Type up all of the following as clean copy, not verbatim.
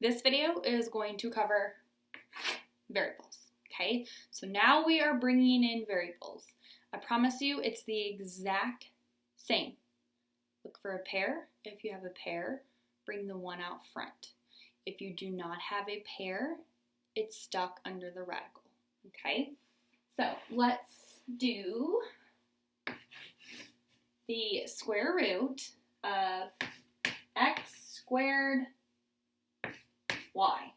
This video is going to cover variables, okay? So now we are bringing in variables. I promise you it's the exact same. Look for a pair. If you have a pair, bring the one out front. If you do not have a pair, it's stuck under the radical, okay? So let's do the square root of x squared y.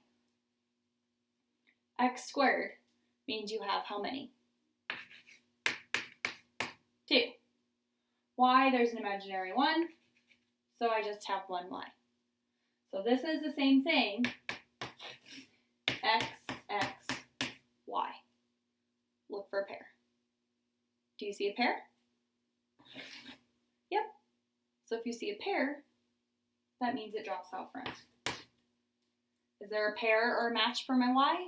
X squared means you have how many? 2. Y, there's an imaginary 1, so I just have 1y. So this is the same thing, x, y. Look for a pair. Do you see a pair? Yep. So if you see a pair, that means it drops out front. Is there a pair or a match for my y?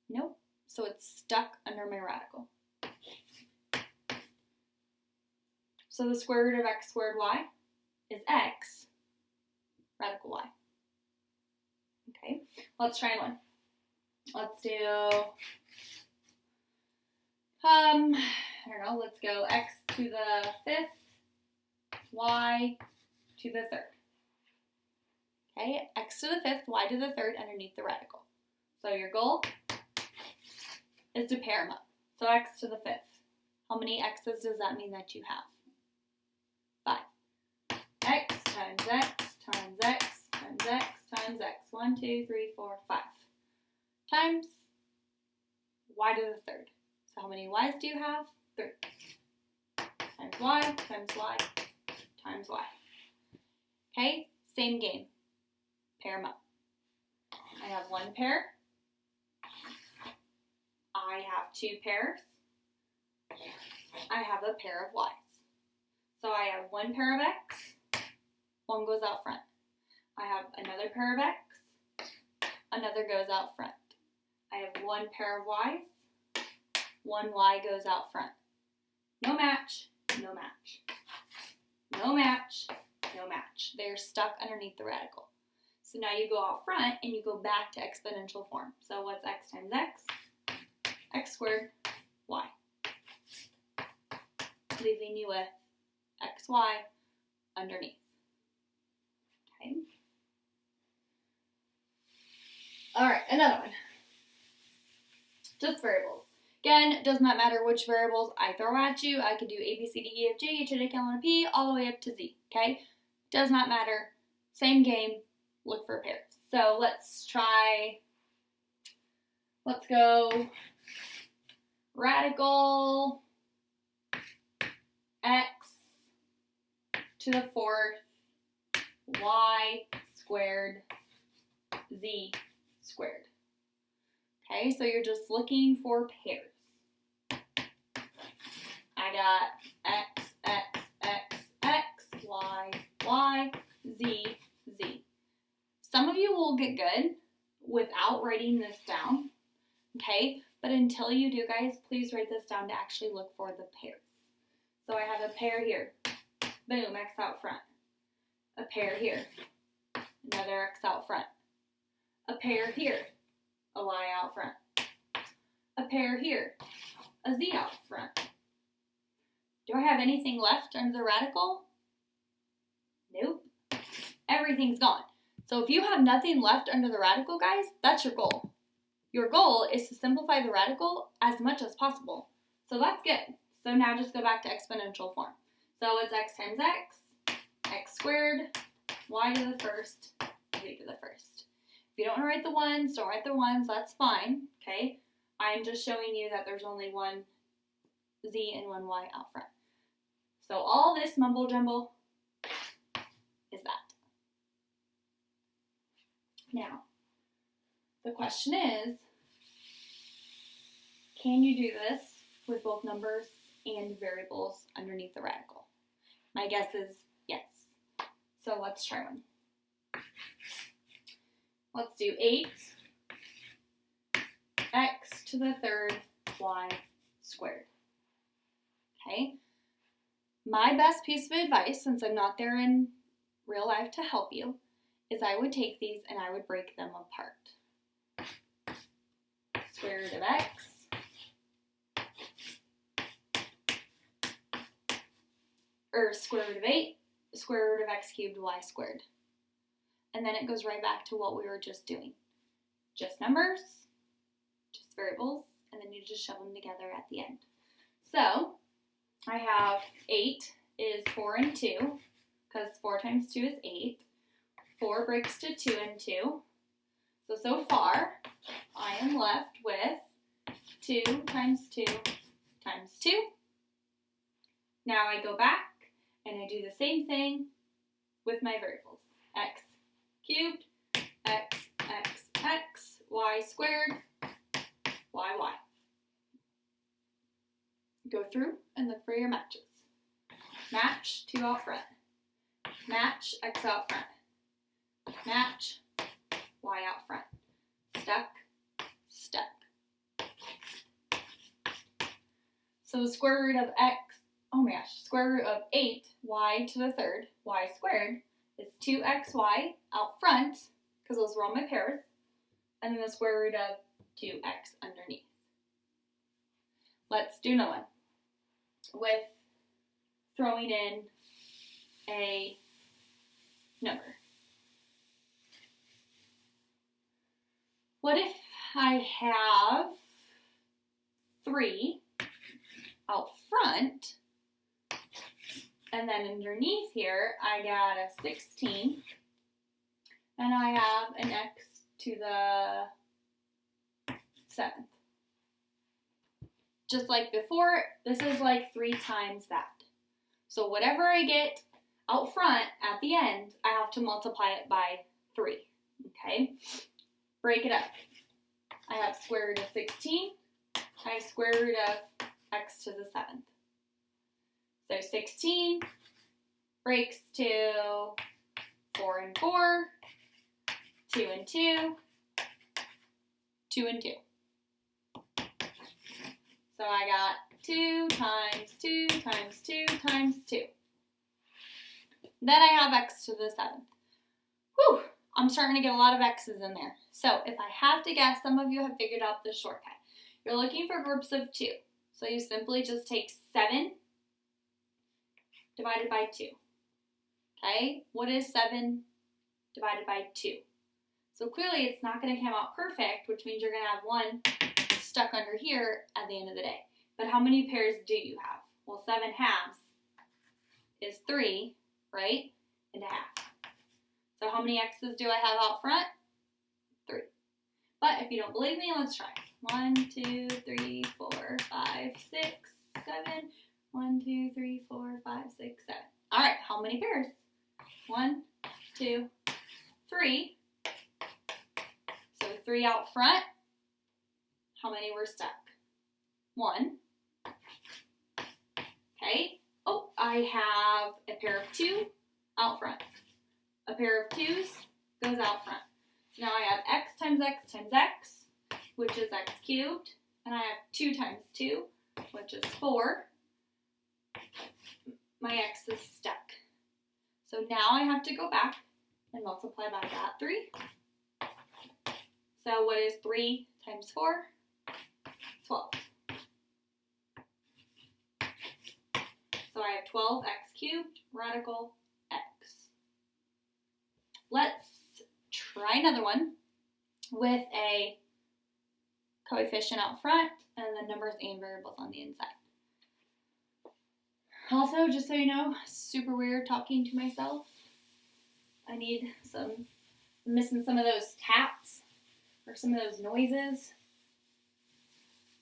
Nope. So it's stuck under my radical. So the square root of x squared y is x, radical y. Okay, let's try one. Let's do, I don't know, let's go x to the 5th, y to the 3rd. Okay, x to the 5th, y to the 3rd underneath the radical. So your goal is to pair them up. So x to the 5th. How many x's does that mean that you have? 5. X times x times x times x times x. 1, 2, 3, 4, 5. Times y to the 3rd. So how many y's do you have? 3. Times y times y times y. Okay, same game. Pair them up. I have 1 pair. I have 2 pairs. I have a pair of y's. So I have 1 pair of x, 1 goes out front. I have another pair of x, another goes out front. I have 1 pair of y's, 1 y goes out front. No match, no match. No match, no match. They're stuck underneath the radical. So now you go out front and you go back to exponential form. So what's x times x? X squared y. Leaving you with xy underneath. Okay. All right, another one. Just variables. Again, it does not matter which variables I throw at you. I could do A, B, C, D, E, F, G, H, I, J, K, L, M, N, P, all the way up to Z, okay? Does not matter. Same game. Look for pairs. So let's go radical x to the 4th, y squared, z squared. Okay, so you're just looking for pairs. I got x, x, x, x, y, y, z, z. Some of you will get good without writing this down, okay? But until you do, guys, please write this down to actually look for the pairs. So I have a pair here. Boom, x out front. A pair here. Another x out front. A pair here. A y out front. A pair here. A z out front. Do I have anything left under the radical? Nope. Everything's gone. So if you have nothing left under the radical, guys, that's your goal. Your goal is to simplify the radical as much as possible. So that's good. So now just go back to exponential form. So it's x times x, x squared, y to the 1st, z to the 1st. If you don't want to write the ones, don't write the ones, that's fine, okay? I'm just showing you that there's only 1 z and 1 y out front. So all this mumble jumble is that. Now, the question is, can you do this with both numbers and variables underneath the radical? My guess is yes. So let's try one. Let's do 8 x to the 3rd y squared. Okay. My best piece of advice, since I'm not there in real life to help you, is I would take these and I would break them apart. Square root of x or square root of 8, square root of x cubed y squared. And then it goes right back to what we were just doing. Just numbers, just variables, and then you just shove them together at the end. So I have 8 is 4 and 2, because 4 times 2 is 8. 4 breaks to 2 and 2. So far, I am left with 2 times 2 times 2. Now I go back and I do the same thing with my variables. X cubed, x, y squared, y. Go through and look for your matches. Match 2 out front. Match x out front. Match y out front. Stuck, stuck. So the square root of x, oh my gosh, square root of 8y to the third, y squared, is 2xy out front, because those were all my pairs, and then the square root of 2x underneath. Let's do another one with throwing in a number. What if I have 3 out front, and then underneath here I got a 16, and I have an x to the 7th. Just like before, this is like 3 times that. So whatever I get out front at the end, I have to multiply it by 3, okay? Break it up. I have square root of 16. I have square root of x to the 7th. So 16 breaks to 4 and 4, 2 and 2, 2 and 2. So I got 2 times 2 times 2 times 2. Then I have x to the 7th. Whew, I'm starting to get a lot of x's in there. So if I have to guess, some of you have figured out the shortcut. You're looking for groups of 2. So you simply just take 7 divided by 2. Okay, what is 7 divided by 2? So clearly it's not going to come out perfect, which means you're going to have 1 stuck under here at the end of the day. But how many pairs do you have? Well, 7 halves is 3, right? And a half. So how many x's do I have out front? 3. But if you don't believe me, let's try. 1, 2, 3, 4, 5, 6, 7. 1, 2, 3, 4, 5, 6, 7. All right, how many pairs? 1, 2, 3. So 3 out front. How many were stuck? 1. Okay. Oh, I have a pair of 2 out front. A pair of 2's goes out front. So now I have x times x times x, which is x cubed. And I have 2 times 2, which is 4. My x is stuck. So now I have to go back and multiply by that 3. So what is 3 times 4? 12. So I have 12x cubed radical x. Let's try another one with a coefficient out front and then numbers and variables on the inside. Also, just so you know, super weird talking to myself. I'm missing some of those taps or some of those noises.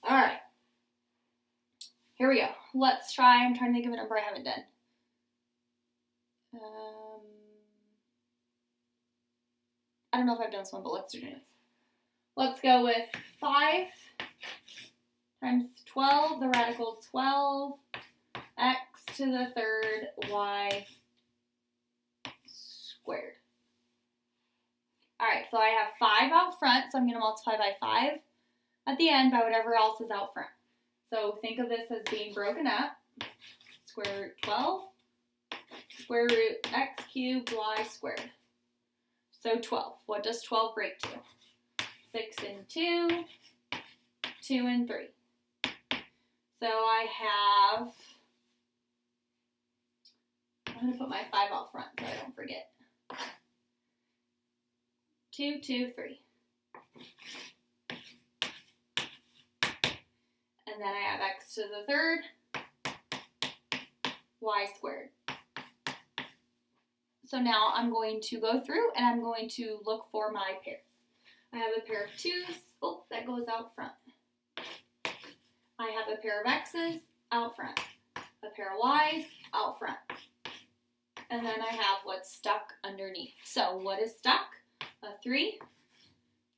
All right, here we go. Let's try. I'm trying to think of a number I haven't done. I don't know if I've done this one, but let's do it anyways. Let's go with 5 times 12, the radical 12, x to the third, y squared. All right, so I have 5 out front, so I'm going to multiply by 5 at the end by whatever else is out front. So think of this as being broken up. Square root 12, square root x cubed y squared. So 12. What does 12 break to? 6 and 2, 2 and 3. So I have, I'm going to put my 5 out front so I don't forget. 2, 2, 3. And then I have x to the third, y squared. So now I'm going to go through and I'm going to look for my pairs. I have a pair of 2's, oh, that goes out front. I have a pair of x's out front, a pair of y's out front. And then I have what's stuck underneath. So what is stuck? A 3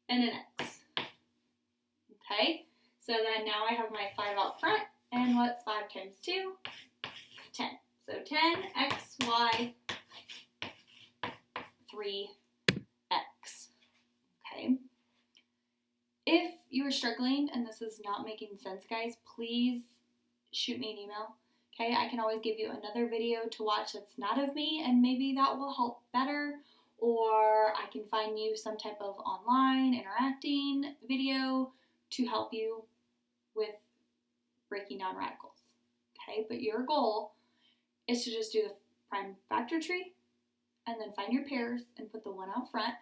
and an x. Okay, so then now I have my 5 out front, and what's 5 times 2? 10. So 10, x, y, 3x. Okay. If you are struggling and this is not making sense, guys, please shoot me an email. Okay, I can always give you another video to watch that's not of me, and maybe that will help better. Or I can find you some type of online interacting video to help you with breaking down radicals. Okay, but your goal is to just do the prime factor tree and then find your pairs and put the 1 out front,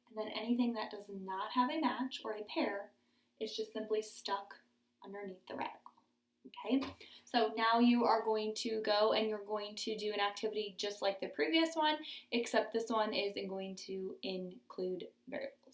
and then anything that does not have a match or a pair is just simply stuck underneath the radical. Okay, so now you are going to go and you're going to do an activity just like the previous one, except this one is going to include variables.